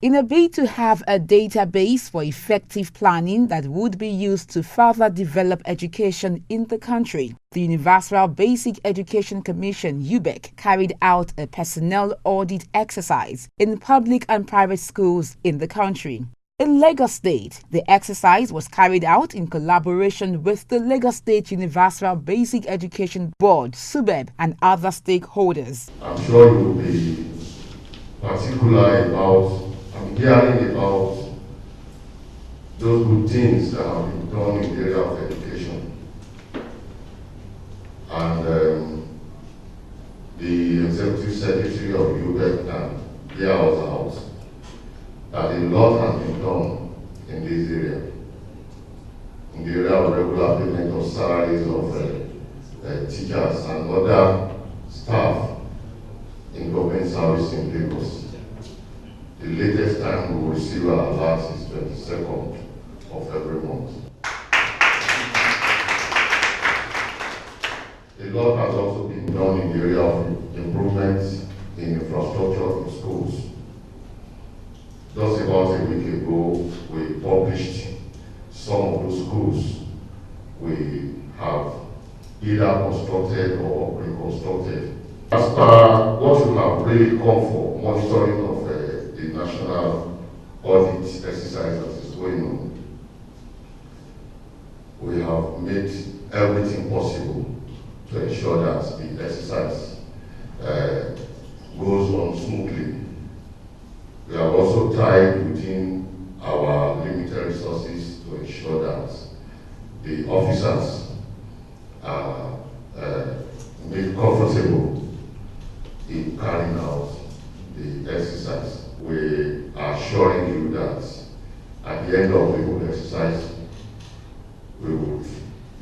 In a bid to have a database for effective planning that would be used to further develop education in the country, the Universal Basic Education Commission (Ubec) carried out a personnel audit exercise in public and private schools in the country. In Lagos State, the exercise was carried out in collaboration with the Lagos State Universal Basic Education Board (Subeb) and other stakeholders. I'm sure you will be particular about hearing about those good things that have been done in the area of education. And the Executive Secretary of Ubec can hear us out that a lot has been done in this area. In the area of regular payment of salaries of teachers and other staff in government service in Lagos. The latest time we will receive our alert is 22nd of every month. A lot has also been done in the area of improvements in infrastructure in schools. Just about a week ago, we published some of those schools we have either constructed or reconstructed. As per what you have really come for, monitoring of the national audit exercise that is going on, we have made everything possible to ensure that the exercise goes on smoothly. We have also tried within our limited resources to ensure that the officers are made comfortable in carrying out the exercise. We are assuring you that at the end of the whole exercise, you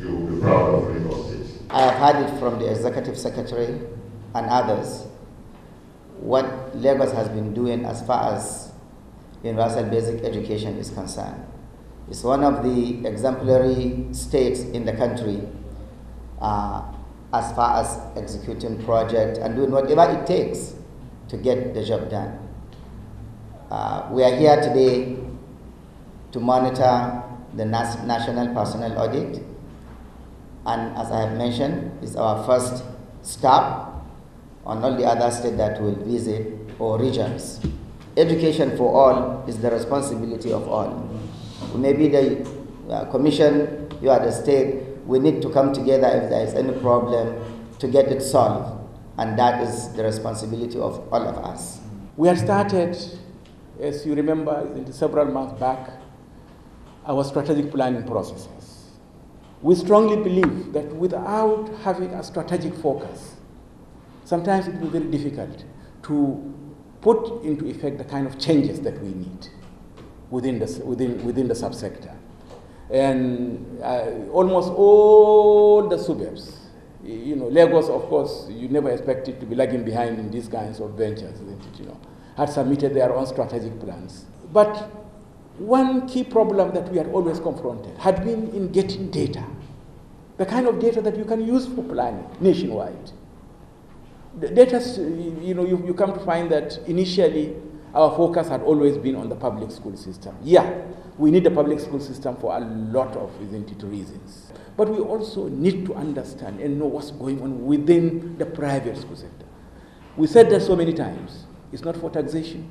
will be proud of Lagos State. I have heard it from the Executive Secretary and others what Lagos has been doing as far as universal basic education is concerned. It's one of the exemplary states in the country as far as executing projects and doing whatever it takes to get the job done. We are here today to monitor the national personnel audit, and as I have mentioned, it's our first stop on all the other states that we'll visit or regions. Education for all is the responsibility of all. Maybe the commission, you are the state, we need to come together if there is any problem to get it solved, and that is the responsibility of all of us. We had started, as you remember, several months back, our strategic planning processes. We strongly believe that without having a strategic focus, sometimes it will be very difficult to put into effect the kind of changes that we need within the subsector. And almost all the Subebs, Lagos, of course, you never expect it to be lagging behind in these kinds of ventures, isn't it, had submitted their own strategic plans. But one key problem that we had always confronted had been in getting data, the kind of data that you can use for planning nationwide. The data, you come to find that initially our focus had always been on the public school system. Yeah, we need the public school system for a lot of reasons. But we also need to understand and know what's going on within the private school sector. We said that so many times. It's not for taxation.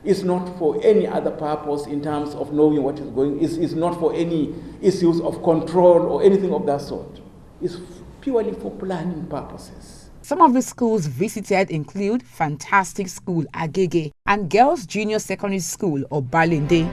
It's not for any other purpose in terms of knowing what is going on. It's not for any issues of control or anything of that sort. It's purely for planning purposes. Some of the schools visited include Fantastic School Agege and Girls Junior Secondary School Obalende.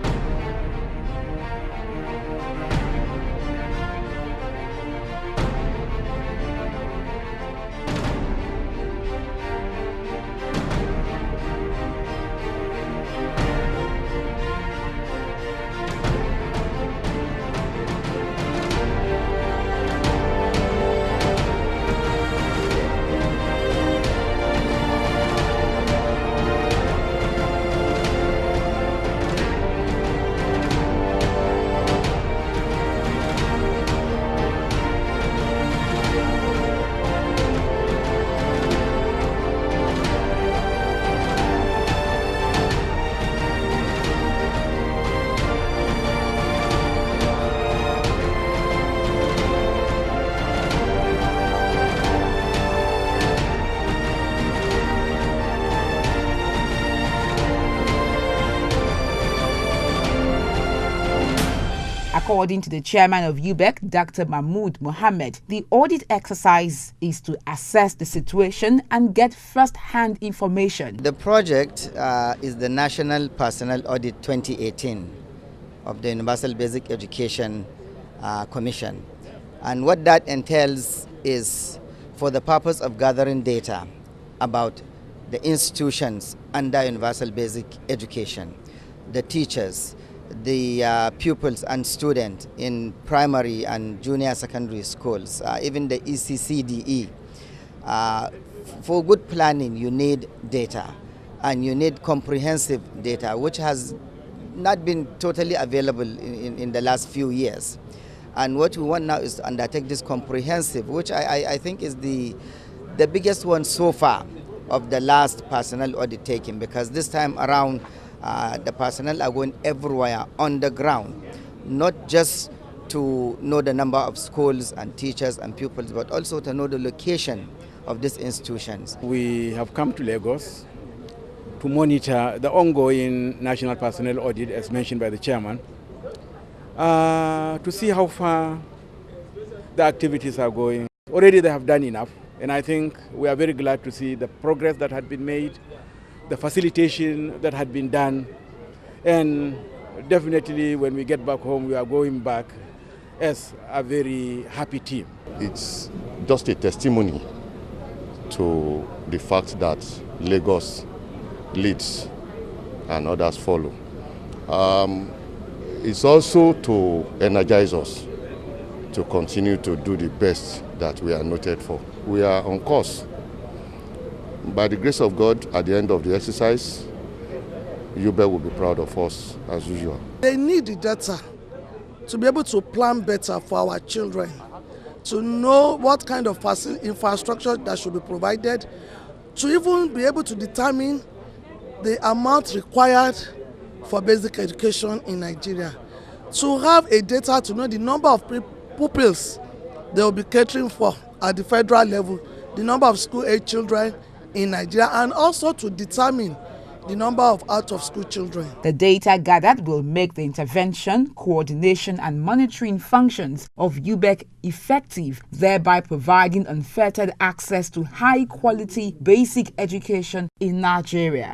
According to the chairman of Ubec, Dr. Mahmoud Mohammed, the audit exercise is to assess the situation and get first-hand information. The project is the National Personnel Audit 2018 of the Universal Basic Education Commission. And what that entails is for the purpose of gathering data about the institutions under Universal Basic Education, the teachers, the pupils and students in primary and junior secondary schools, even the ECCDE. For good planning, you need data, and you need comprehensive data, which has not been totally available in the last few years. And what we want now is to undertake this comprehensive, which I think is the biggest one so far of the last personnel audit taken, because this time around, the personnel are going everywhere on the ground, not just to know the number of schools and teachers and pupils, but also to know the location of these institutions. We have come to Lagos to monitor the ongoing national personnel audit, as mentioned by the chairman, to see how far the activities are going. Already they have done enough, and I think we are very glad to see the progress that had been made, the facilitation that had been done, and definitely when we get back home, we are going back as a very happy team. It's just a testimony to the fact that Lagos leads and others follow. It's also to energize us to continue to do the best that we are noted for. We are on course. By the grace of God, at the end of the exercise, Ubec will be proud of us as usual. They need the data to be able to plan better for our children, to know what kind of infrastructure that should be provided, to even be able to determine the amount required for basic education in Nigeria, to have a data to know the number of pupils they will be catering for at the federal level, the number of school-age children in Nigeria, and also to determine the number of out-of-school children. The data gathered will make the intervention, coordination and monitoring functions of Ubec effective, thereby providing unfettered access to high-quality basic education in Nigeria.